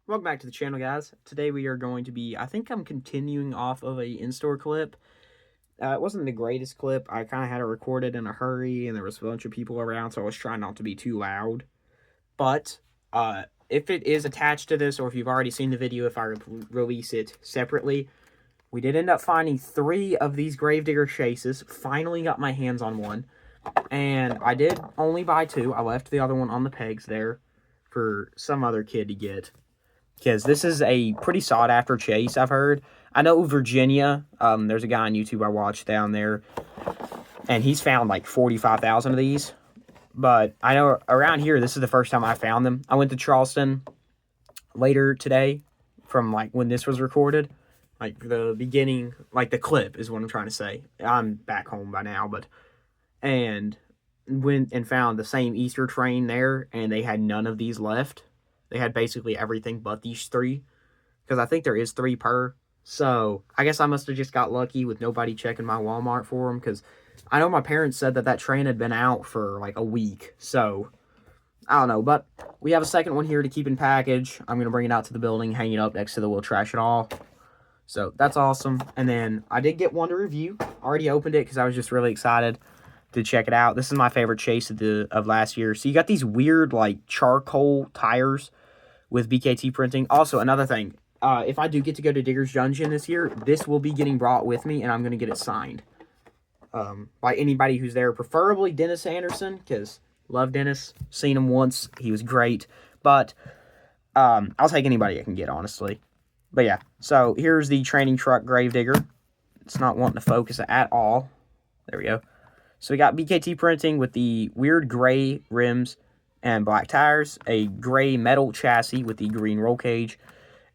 Welcome back to the channel, guys. Today we are going to be, I think I'm continuing off of a in-store clip. It wasn't the greatest clip. I kind of had it recorded in a hurry, and there was a bunch of people around, so I was trying not to be too loud. But if it is attached to this, or if you've already seen the video, if I release it separately, we did end up finding 3 of these Gravedigger chases. Finally got my hands on one, and I did only buy 2. I left the other one on the pegs there for some other kid to get, because this is a pretty sought-after chase, I've heard. I know Virginia, there's a guy on YouTube I watch down there, and he's found like 45,000 of these. But I know around here, this is the first time I found them. I went to Charleston later today from like when this was recorded. Like the beginning, like the clip is what I'm trying to say. I'm back home by now, but... And went and found the same Easter train there, and they had none of these left. They had basically everything but these 3, because I think there is 3 per. So I guess I must have just got lucky with nobody checking my Walmart for them, because I know my parents said that train had been out for like a week. So I don't know, but we have a second one here to keep in package. I'm going to bring it out to the building, hang it up next to the We'll Trash It All. So that's awesome. And then I did get one to review. Already opened it because I was just really excited to check it out. This is my favorite chase of last year. So you got these weird like charcoal tires with BKT printing. Also, another thing, if I do get to go to Digger's Dungeon this year, this will be getting brought with me, and I'm going to get it signed by anybody who's there, preferably Dennis Anderson, because love Dennis. Seen him once. He was great. But I'll take anybody I can get, honestly. But yeah, so here's the training truck Gravedigger. It's not wanting to focus at all. There we go. So we got BKT printing with the weird gray rims and black tires, a gray metal chassis with the green roll cage,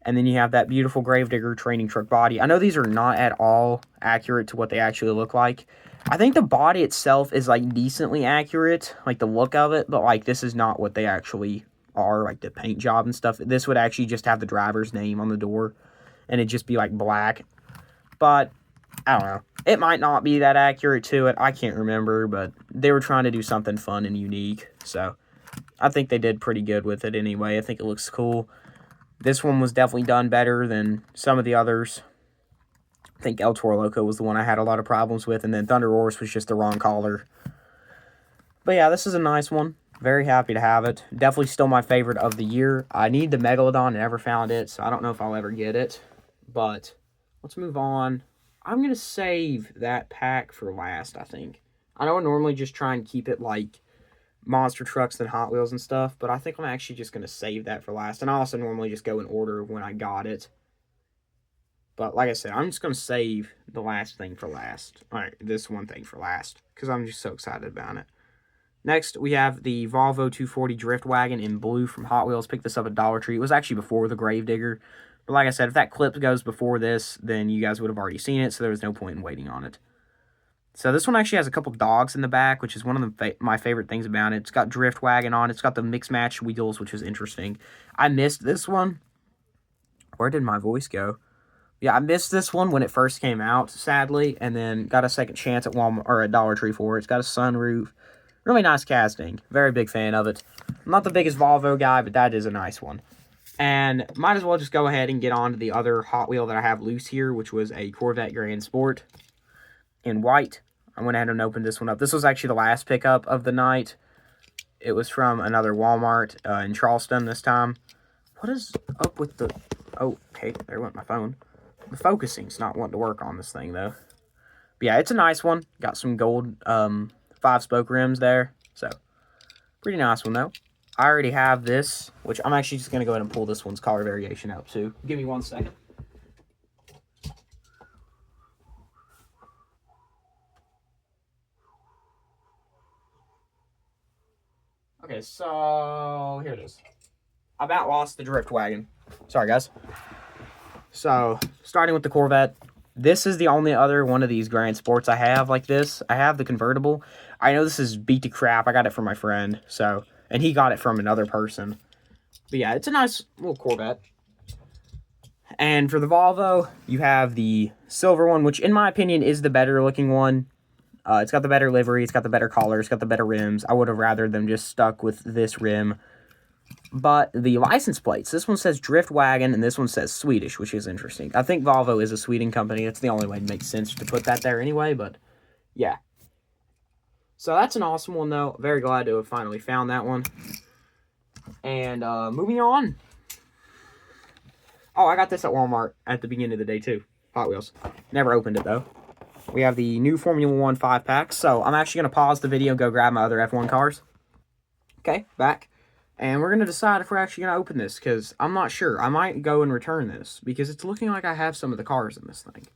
and then you have that beautiful Gravedigger training truck body. I know these are not at all accurate to what they actually look like. I think the body itself is like decently accurate, like the look of it, but like this is not what they actually are, like the paint job and stuff. This would actually just have the driver's name on the door, and it'd just be like black. But I don't know. It might not be that accurate to it. I can't remember, but they were trying to do something fun and unique. So I think they did pretty good with it anyway. I think it looks cool. This one was definitely done better than some of the others. I think El Toro Loco was the one I had a lot of problems with, and then Thunder Horse was just the wrong color. But yeah, this is a nice one. Very happy to have it. Definitely still my favorite of the year. I need the Megalodon. I never found it, so I don't know if I'll ever get it. But let's move on. I'm going to save that pack for last, I think. I don't normally just try and keep it like monster trucks and Hot Wheels and stuff, but I think I'm actually just going to save that for last. And I also normally just go in order of when I got it. But like I said, I'm just going to save the last thing for last. Alright, this one thing for last, because I'm just so excited about it. Next, we have the Volvo 240 Drift Wagon in blue from Hot Wheels. Picked this up at Dollar Tree. It was actually before the Gravedigger. But like I said, if that clip goes before this, then you guys would have already seen it, so there was no point in waiting on it. So this one actually has a couple dogs in the back, which is one of my favorite things about it. It's got Drift Wagon on it. It's got the mix match wheels, which is interesting. I missed this one. Where did my voice go? Yeah, I missed this one when it first came out, sadly, and then got a second chance at Walmart or at Dollar Tree for it. It's got a sunroof. Really nice casting. Very big fan of it. I'm not the biggest Volvo guy, but that is a nice one. And might as well just go ahead and get on to the other Hot Wheel that I have loose here, which was a Corvette Grand Sport in white. I went ahead and opened this one up. This was actually the last pickup of the night. It was from another Walmart in Charleston this time. What is up with the... Oh, okay, there went my phone. The focusing's not wanting to work on this thing, though. But yeah, it's a nice one. Got some gold 5-spoke rims there. So, pretty nice one, though. I already have this, which I'm actually just going to go ahead and pull this one's color variation out, too. Give me 1 second. Okay, so here it is. I about lost the Drift Wagon. Sorry, guys. So, starting with the Corvette. This is the only other one of these Grand Sports I have like this. I have the convertible. I know this is beat to crap. I got it from my friend, so... And he got it from another person. But yeah, it's a nice little Corvette. And for the Volvo, you have the silver one, which in my opinion is the better looking one. It's got the better livery, it's got the better collar, it's got the better rims. I would have rather them just stuck with this rim But the license plates, this one says Drift Wagon, and this one says Swedish, which is interesting. I think Volvo is a Sweden company. That's the only way it makes sense to put that there anyway, but yeah. So that's an awesome one, though. Very glad to have finally found that one. And moving on. Oh, I got this at Walmart at the beginning of the day, too. Hot Wheels. Never opened it, though. We have the new Formula 1 5-pack. So I'm actually going to pause the video and go grab my other F1 cars. Okay, back. And we're going to decide if we're actually going to open this, because I'm not sure. I might go and return this, because it's looking like I have some of the cars in this thing.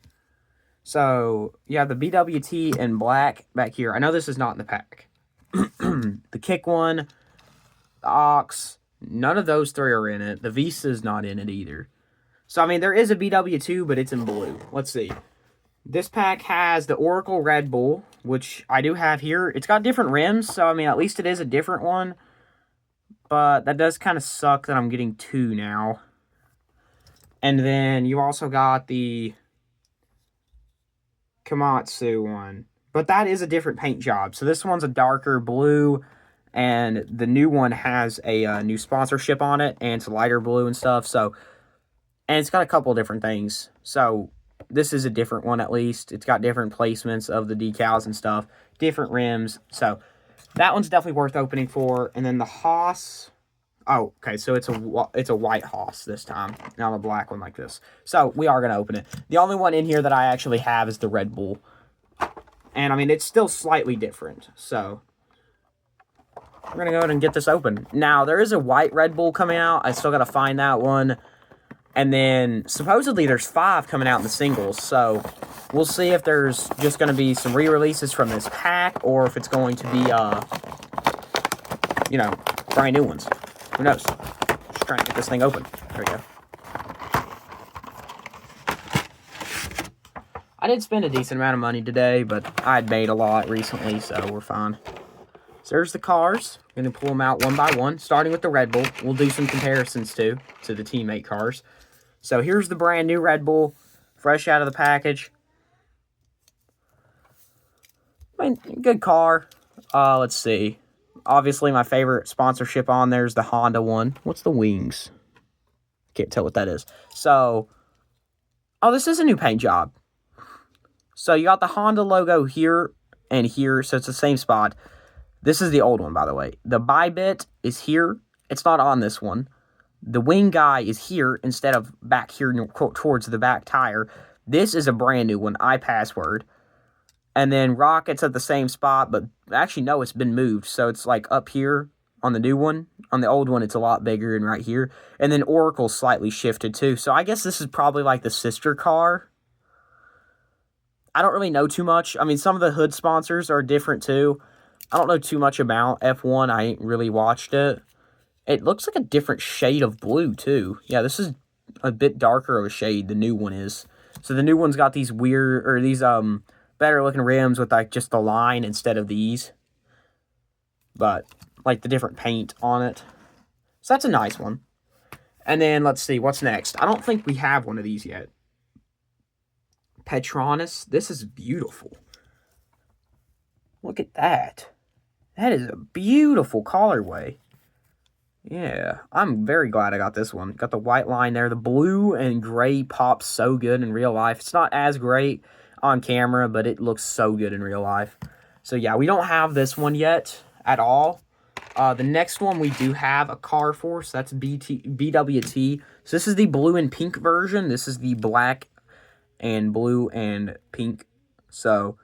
So, you have the BWT in black back here. I know this is not in the pack. The Kick one, the Ox, none of those three are in it. The Visa's not in it either. So, I mean, there is a BW2, but it's in blue. Let's see. This pack has the Oracle Red Bull, which I do have here. It's got different rims, so, I mean, at least it is a different one. But that does kind of suck that I'm getting two now. And then you also got the Komatsu one. But that is a different paint job. So this one's a darker blue. And the new one has a new sponsorship on it. And it's lighter blue and stuff. So, and it's got a couple different things. So this is a different one at least. It's got different placements of the decals and stuff. Different rims. So that one's definitely worth opening for. And then the Haas. Oh, okay, so it's a white Haas this time, not a black one like this. So we are going to open it. The only one in here that I actually have is the Red Bull. And, I mean, it's still slightly different. So we're going to go ahead and get this open. Now, there is a white Red Bull coming out. I still got to find that one. And then, supposedly, there's 5 coming out in the singles. So we'll see if there's just going to be some re-releases from this pack, or if it's going to be, you know, brand new ones. Who knows? Just trying to get this thing open. There we go. I did spend a decent amount of money today, but I had made a lot recently, so we're fine. So there's the cars. I'm going to pull them out one by one, starting with the Red Bull. We'll do some comparisons, too, to the teammate cars. So here's the brand new Red Bull, fresh out of the package. I mean, good car. Let's see. Obviously, my favorite sponsorship on there is the Honda one. What's the wings? Can't tell what that is. So, oh, this is a new paint job. So, you got the Honda logo here and here, so it's the same spot. This is the old one, by the way. The Bybit is here. It's not on this one. The wing guy is here instead of back here towards the back tire. This is a brand new one, iPassword. And then Rocket's at the same spot, but actually, no, it's been moved. So it's like up here on the new one. On the old one, it's a lot bigger and right here. And then Oracle's slightly shifted too. So I guess this is probably like the sister car. I don't really know too much. I mean, some of the hood sponsors are different too. I don't know too much about F1. I ain't really watched it. It looks like a different shade of blue too. Yeah, this is a bit darker of a shade, the new one is. So the new one's got these weird, or these, better looking rims with like just the line instead of these, but like the different paint on it. So that's a nice one. And then let's see what's next. I don't think we have one of these yet. Petronas. This is beautiful. Look at that. That is a beautiful colorway. Yeah, I'm very glad I got this one. Got the white line there. The blue and gray pops so good in real life. It's not as great on camera, but it looks so good in real life. So yeah, we don't have this one yet at all. The next one we do have a car for, so that's BWT. So this is the blue and pink version. This is the black and blue and pink. So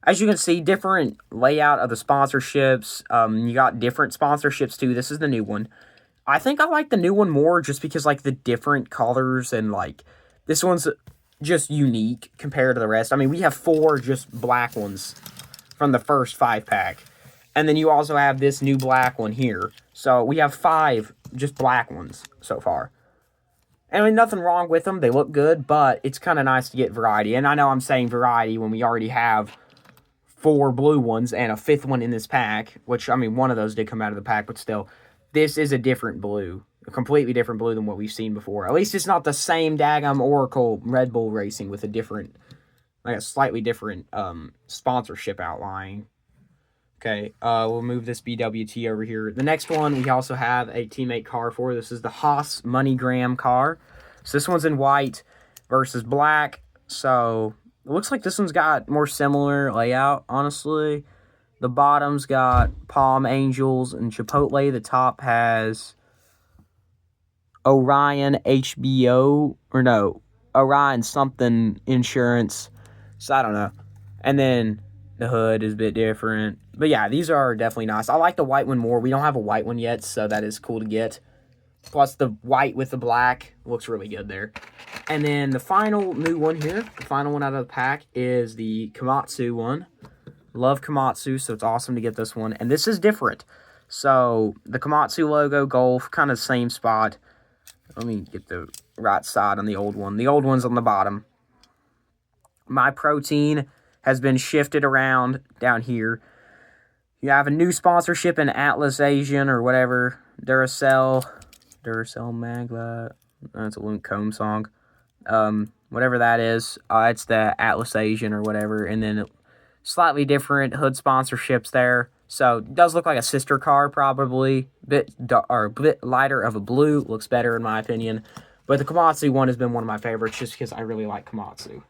as you can see, different layout of the sponsorships. You got different sponsorships too. This is the new one. I think I like the new one more just because like the different colors and like this one's just unique compared to the rest. I mean, we have 4 just black ones from the first 5-pack. And then you also have this new black one here. So we have 5 just black ones so far. And I mean, nothing wrong with them. They look good, but it's kind of nice to get variety. And I know I'm saying variety when we already have 4 blue ones and a 5th one in this pack. Which, I mean, one of those did come out of the pack, but still. This is a different blue. A completely different blue than what we've seen before. At least it's not the same daggum Oracle Red Bull Racing with a different, like a slightly different sponsorship outline. Okay, we'll move this BWT over here. The next one we also have a teammate car for. This is the Haas MoneyGram car. So this one's in white versus black. So it looks like this one's got more similar layout, honestly. The bottom's got Palm Angels and Chipotle. The top has Orion HBO, or no, Orion something insurance. So I don't know. And then the hood is a bit different. But yeah, these are definitely nice. I like the white one more. We don't have a white one yet, so that is cool to get. Plus the white with the black looks really good there. And then the final new one here, the final one out of the pack, is the Komatsu one. Love Komatsu, so it's awesome to get this one. And this is different. So the Komatsu logo, Golf, kind of same spot. Let me get the right side on the old one. The old one's on the bottom. My Protein has been shifted around down here. You have a new sponsorship in Atlas Asian or whatever. Duracell Magla. That's a Luke Combs song. Whatever that is. It's the Atlas Asian or whatever. And then slightly different hood sponsorships there. So it does look like a sister car probably. Bit lighter of a blue. Looks better in my opinion. But the Komatsu one has been one of my favorites just because I really like Komatsu.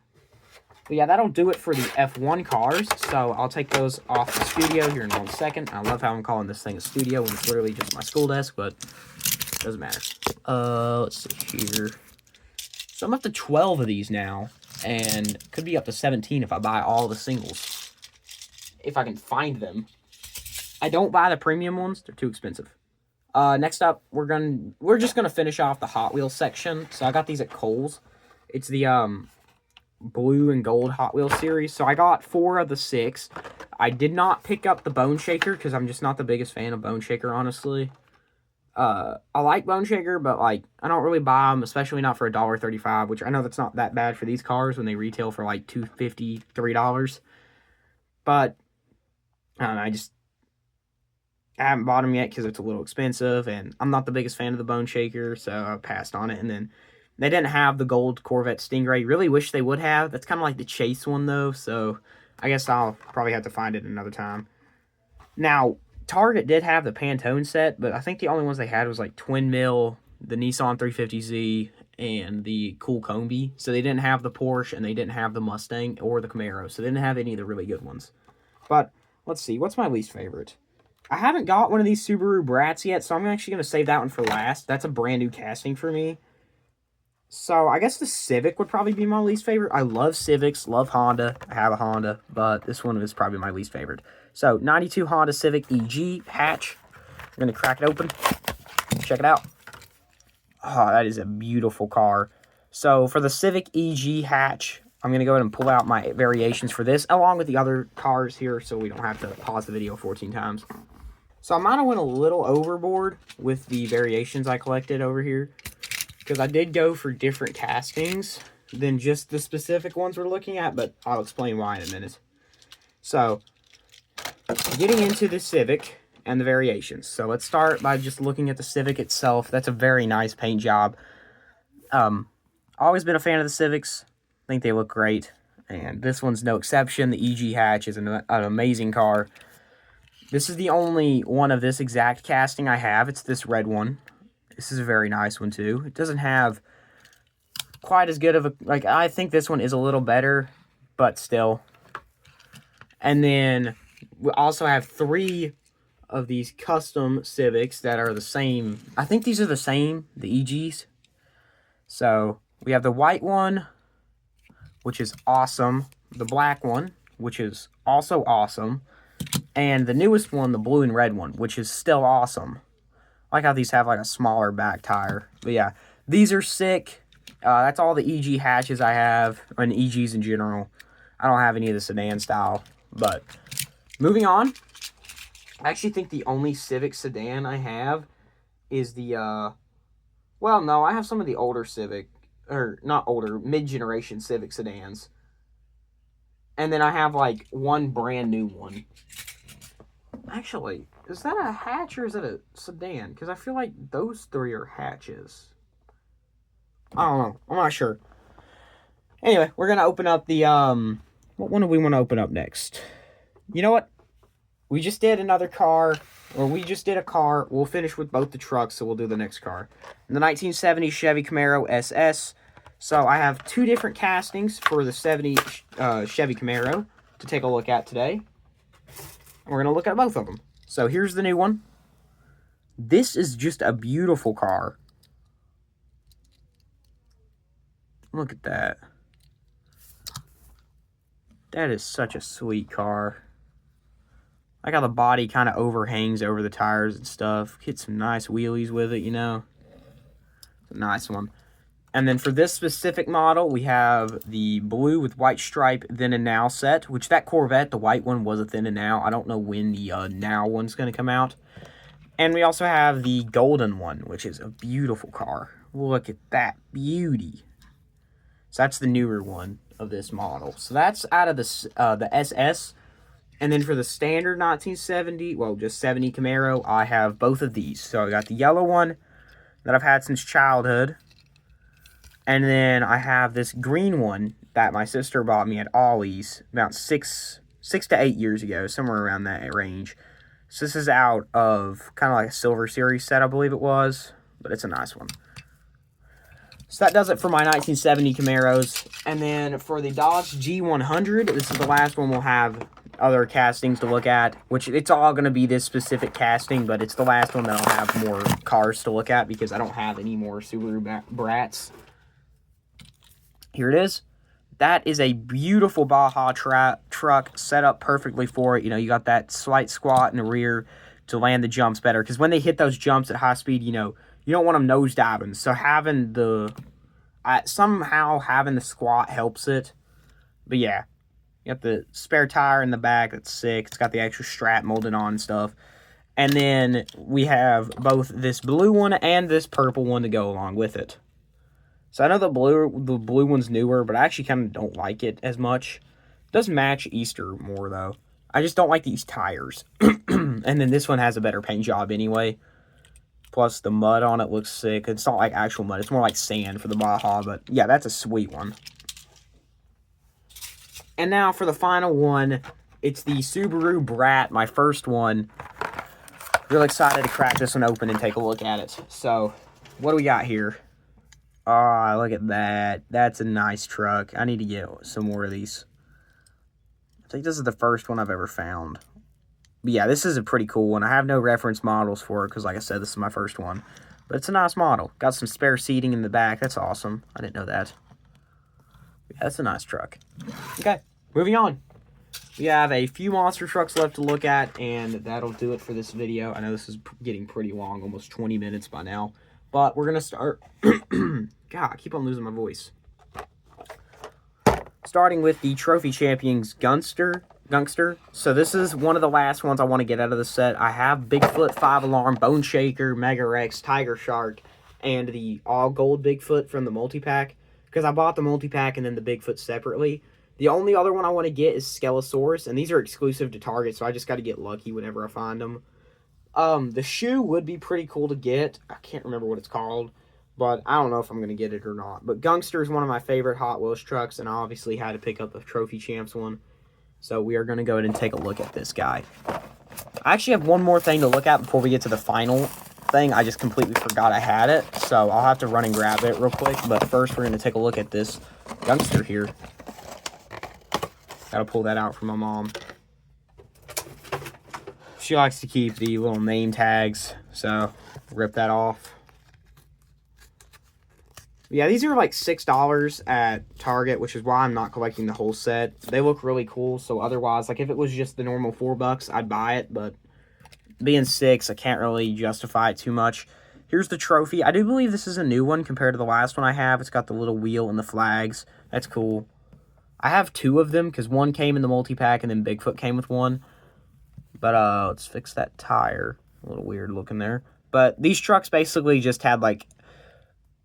But yeah, that'll do it for the F1 cars. So I'll take those off the studio here in 1 second. I love how I'm calling this thing a studio when it's literally just my school desk, but it doesn't matter. Let's see here. So I'm up to 12 of these now, and could be up to 17 if I buy all the singles. If I can find them. I don't buy the premium ones. They're too expensive. Next up, we're just gonna finish off the Hot Wheels section. So I got these at Kohl's. It's the blue and gold Hot Wheels series. So I got 4 of the 6. I did not pick up the Bone Shaker because I'm just not the biggest fan of Bone Shaker, honestly. I like Bone Shaker, but like I don't really buy them, especially not for $1.35, which I know that's not that bad for these cars when they retail for like $2.50, $3. But I don't know, I haven't bought them yet because it's a little expensive, and I'm not the biggest fan of the Bone Shaker, so I passed on it. And then they didn't have the gold Corvette Stingray. Really wish they would have. That's kind of like the Chase one, though, so I guess I'll probably have to find it another time. Now, Target did have the Pantone set, but I think the only ones they had was like Twin Mill, the Nissan 350Z, and the Cool Combi. So they didn't have the Porsche, and they didn't have the Mustang or the Camaro, so they didn't have any of the really good ones. But let's see, what's my least favorite? I haven't got one of these Subaru Brats yet, so I'm actually going to save that one for last. That's a brand new casting for me. So I guess the Civic would probably be my least favorite. I love Civics, love Honda. I have a Honda, but this one is probably my least favorite. So 92 Honda Civic EG hatch. I'm going to crack it open. Check it out. Oh, that is a beautiful car. So for the Civic EG hatch, I'm going to go ahead and pull out my variations for this, along with the other cars here, so we don't have to pause the video 14 times. So I might have went a little overboard with the variations I collected over here, because I did go for different castings than just the specific ones we're looking at, but I'll explain why in a minute. So, getting into the Civic and the variations. So let's start by just looking at the Civic itself. That's a very nice paint job. Always been a fan of the Civics. I think they look great, and this one's no exception. The EG hatch is an amazing car. This is the only one of this exact casting I have. It's this red one. This is a very nice one, too. It doesn't have quite as good of a... Like, I think this one is a little better, but still. And then we also have 3 of these custom Civics that are the same. I think these are the same, the EGs. So, we have the white one, which is awesome. The black one, which is also awesome. And the newest one, the blue and red one, which is still awesome. I like how these have like a smaller back tire. But yeah, these are sick. That's all the EG hatches I have, and EGs in general. I don't have any of the sedan style. But moving on, I actually think the only Civic sedan I have is the, well, no, I have some of the older Civic, or not older, mid-generation Civic sedans. And then I have like one brand new one. Actually, is that a hatch or is it a sedan? Because I feel like those 3 are hatches. I don't know. I'm not sure. Anyway, we're going to open up the, what one do we want to open up next? You know what? we just did another car, or we just did a car. We'll finish with both the trucks, so we'll do the next car. The 1970 Chevy Camaro SS. So I have two different castings for the 70 Chevy Camaro to take a look at today. We're going to look at both of them. So here's the new one. This is just a beautiful car. Look at that. That is such a sweet car. I like how the body kind of overhangs over the tires and stuff. Get some nice wheelies with it, you know. It's a nice one. And then for this specific model, we have the blue with white stripe then and now set, which that Corvette, the white one, was a then and now. I don't know when the now one's going to come out. And we also have the golden one, which is a beautiful car. Look at that beauty. So that's the newer one of this model. So that's out of the SS. And then for the standard 1970, well, just 70 Camaro, I have both of these. So I got the yellow one that I've had since childhood. And then I have this green one that my sister bought me at Ollie's about 6 to 8 years ago, somewhere around that range. So this is out of kind of like a Silver Series set, I believe it was. But it's a nice one. So that does it for my 1970 Camaros. And then for the Dodge G100, this is the last one we'll have other castings to look at, which it's all going to be this specific casting, but it's the last one that I'll have more cars to look at because I don't have any more Subaru Brats. Here it is. That is a beautiful Baja truck set up perfectly for it. You know, you got that slight squat in the rear to land the jumps better, because when they hit those jumps at high speed, you know, you don't want them nosediving. So having the somehow having the squat helps it. But yeah, you got the spare tire in the back. That's sick. It's got the extra strap molded on and stuff. And then we have both this blue one and this purple one to go along with it. So I know the blue one's newer, but I actually kind of don't like it as much. It does match Easter more, though. I just don't like these tires. And then this one has a better paint job anyway. Plus, the mud on it looks sick. It's not like actual mud. It's more like sand for the Baja. But, yeah, that's a sweet one. And now for the final one, it's the Subaru Brat, my first one. Really excited to crack this one open and take a look at it. So, what do we got here? Oh, look at that. That's a nice truck. I need to get some more of these. I think this is the first one I've ever found. But yeah, this is a pretty cool one. I have no reference models for it because, like I said, this is my first one. But it's a nice model. Got some spare seating in the back. That's awesome. I didn't know that. Yeah, that's a nice truck. Okay, moving on. We have a few monster trucks left to look at, and that'll do it for this video. I know this is getting pretty long, almost 20 minutes by now. But we're going to start... God, I keep on losing my voice. Starting with the Trophy Champions Gungster. So this is one of the last ones I want to get out of the set. I have Bigfoot 5-alarm, Bone Shaker, Mega Rex, Tiger Shark, and the all gold Bigfoot from the multi-pack. Because I bought the multi-pack and then the Bigfoot separately. The only other one I want to get is Skelosaurus, and these are exclusive to Target, so I just got to get lucky whenever I find them. The shoe would be pretty cool to get. I can't remember what it's called, but I don't know if I'm going to get it or not. But Gungster is one of my favorite Hot Wheels trucks, and I obviously had to pick up the Trophy Champs one. So we are going to go ahead and take a look at this guy. I actually have one more thing to look at before we get to the final thing. I just completely forgot I had it, so I'll have to run and grab it real quick. But first, we're going to take a look at this Gungster here. Got to pull that out for my mom. She likes to keep the little name tags, so rip that off. Yeah, these are like $6 at Target, which is why I'm not collecting the whole set. They look really cool, so otherwise, like if it was just the normal $4, I'd buy it, but being $6, I can't really justify it too much. Here's the trophy. I do believe this is a new one compared to the last one I have. It's got the little wheel and the flags. That's cool. I have two of them because one came in the multi-pack and then Bigfoot came with one. But let's fix that tire. A little weird looking there. But these trucks basically just had like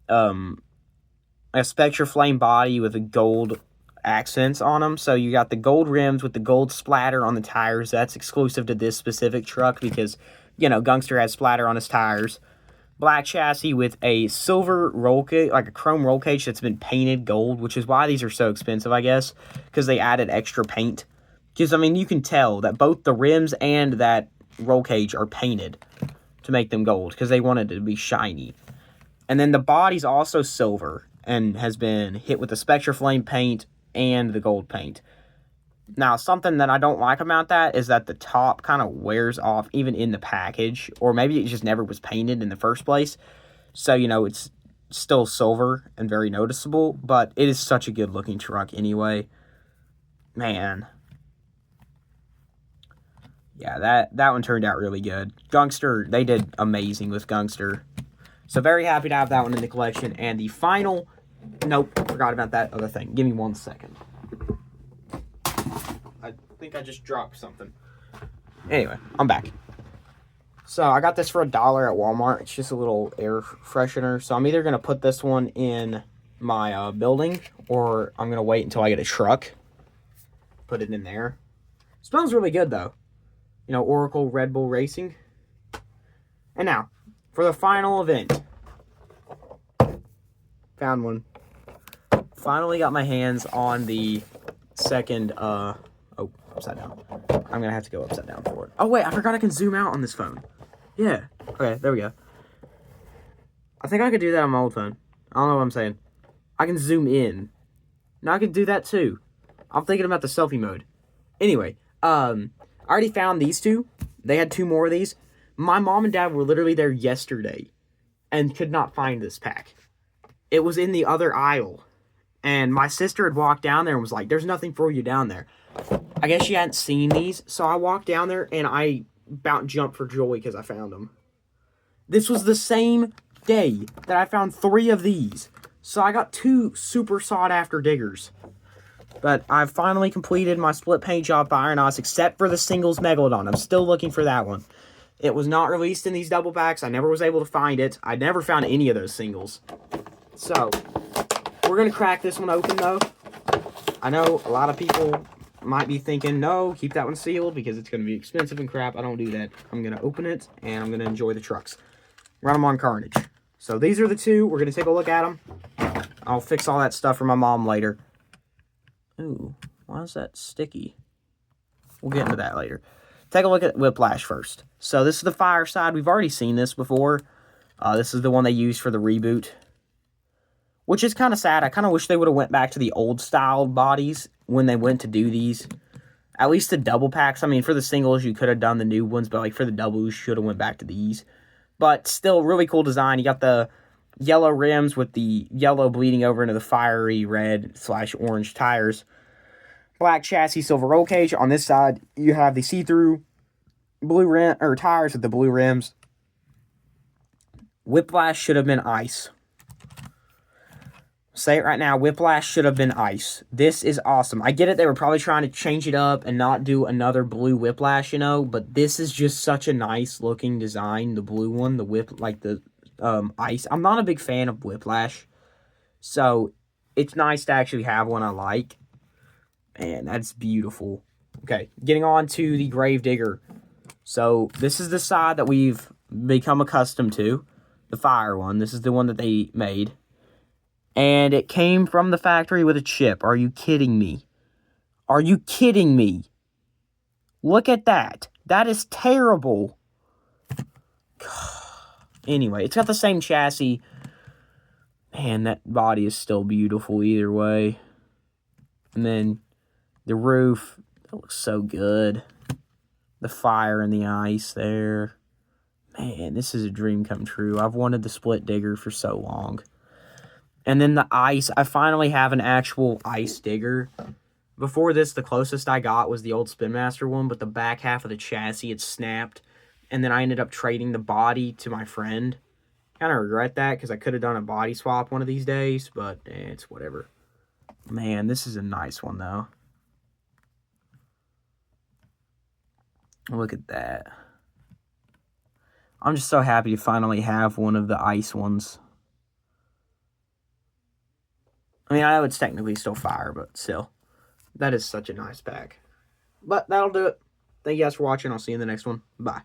a Spectra Flame body with a gold accents on them. So you got the gold rims with the gold splatter on the tires. That's exclusive to this specific truck because, you know, Gungster has splatter on his tires. Black chassis with a silver roll cage, like a chrome roll cage that's been painted gold, which is why these are so expensive, I guess, because they added extra paint Because, I mean, you can tell that both the rims and that roll cage are painted to make them gold because they wanted it to be shiny. And then the body's also silver and has been hit with the Spectra Flame paint and the gold paint. Now, something that I don't like about that is that the top kind of wears off even in the package, or maybe it just never was painted in the first place. So, you know, it's still silver and very noticeable, but it is such a good looking truck anyway. Man. Yeah, that one turned out really good. Gungster, they did amazing with Gungster. So very happy to have that one in the collection. And the final, nope, forgot about that other thing. Give me 1 second. I think I just dropped something. Anyway, I'm back. So I got this for $1 at Walmart. It's just a little air freshener. So I'm either going to put this one in my building, or I'm going to wait until I get a truck. Put it in there. Smells really good though. You know, Oracle Red Bull Racing. And now, for the final event. Found one. Finally got my hands on the second, oh, upside down. I'm going to have to go upside down for it. Oh, wait, I forgot I can zoom out on this phone. Yeah. Okay, there we go. I think I could do that on my old phone. I don't know what I'm saying. I can zoom in. Now I can do that too. I'm thinking about the selfie mode. Anyway, I already found these two. They had 2 more of these. My mom and dad were literally there yesterday and could not find this pack. It was in the other aisle. And my sister had walked down there and was like, there's nothing for you down there. I guess she hadn't seen these. So I walked down there and I about jumped for joy because I found them. This was the same day that I found 3 of these. So I got 2 super sought after diggers. But I've finally completed my split paint job by Ironos, except for the singles Megalodon. I'm still looking for that one. It was not released in these double packs. I never was able to find it. I never found any of those singles. So, we're going to crack this one open, though. I know a lot of people might be thinking, no, keep that one sealed because it's going to be expensive and crap. I don't do that. I'm going to open it, and I'm going to enjoy the trucks. Run them on Carnage. So, these are the 2. We're going to take a look at them. I'll fix all that stuff for my mom later. Ooh, why is that sticky? We'll get into that later. Take a look at Whiplash first. So this is the Fireside. We've already seen this before. This is the one they used for the reboot. Which is kind of sad. I kind of wish they would have went back to the old style bodies when they went to do these. At least the double packs. I mean, for the singles, you could have done the new ones. But like for the doubles, you should have went back to these. But still, really cool design. You got the yellow rims with the yellow bleeding over into the fiery red/orange tires. Black chassis, silver roll cage. On this side, you have the see-through blue rim or tires with the blue rims. Whiplash should have been ice. Say it right now. Whiplash should have been ice. This is awesome. I get it. They were probably trying to change it up and not do another blue Whiplash, you know. But this is just such a nice looking design. The blue one, the whip, like the ice. I'm not a big fan of Whiplash, so it's nice to actually have one I like. Man, that's beautiful. Okay, getting on to the Gravedigger. So this is the side that we've become accustomed to, the fire one. This is the one that they made, and it came from the factory with a chip. Are you kidding me? Are you kidding me? Look at that. That is terrible. Anyway, it's got the same chassis. Man, that body is still beautiful either way. And then the roof, that looks so good. The fire and the ice there. Man, this is a dream come true. I've wanted the split digger for so long. And then the ice. I finally have an actual ice digger. Before this, the closest I got was the old Spin Master one, but the back half of the chassis, it snapped. And then I ended up trading the body to my friend. Kind of regret that because I could have done a body swap one of these days, but it's whatever. Man, this is a nice one, though. Look at that. I'm just so happy to finally have one of the ice ones. I mean, I know it's technically still fire, but still. That is such a nice pack. But that'll do it. Thank you guys for watching. I'll see you in the next one. Bye.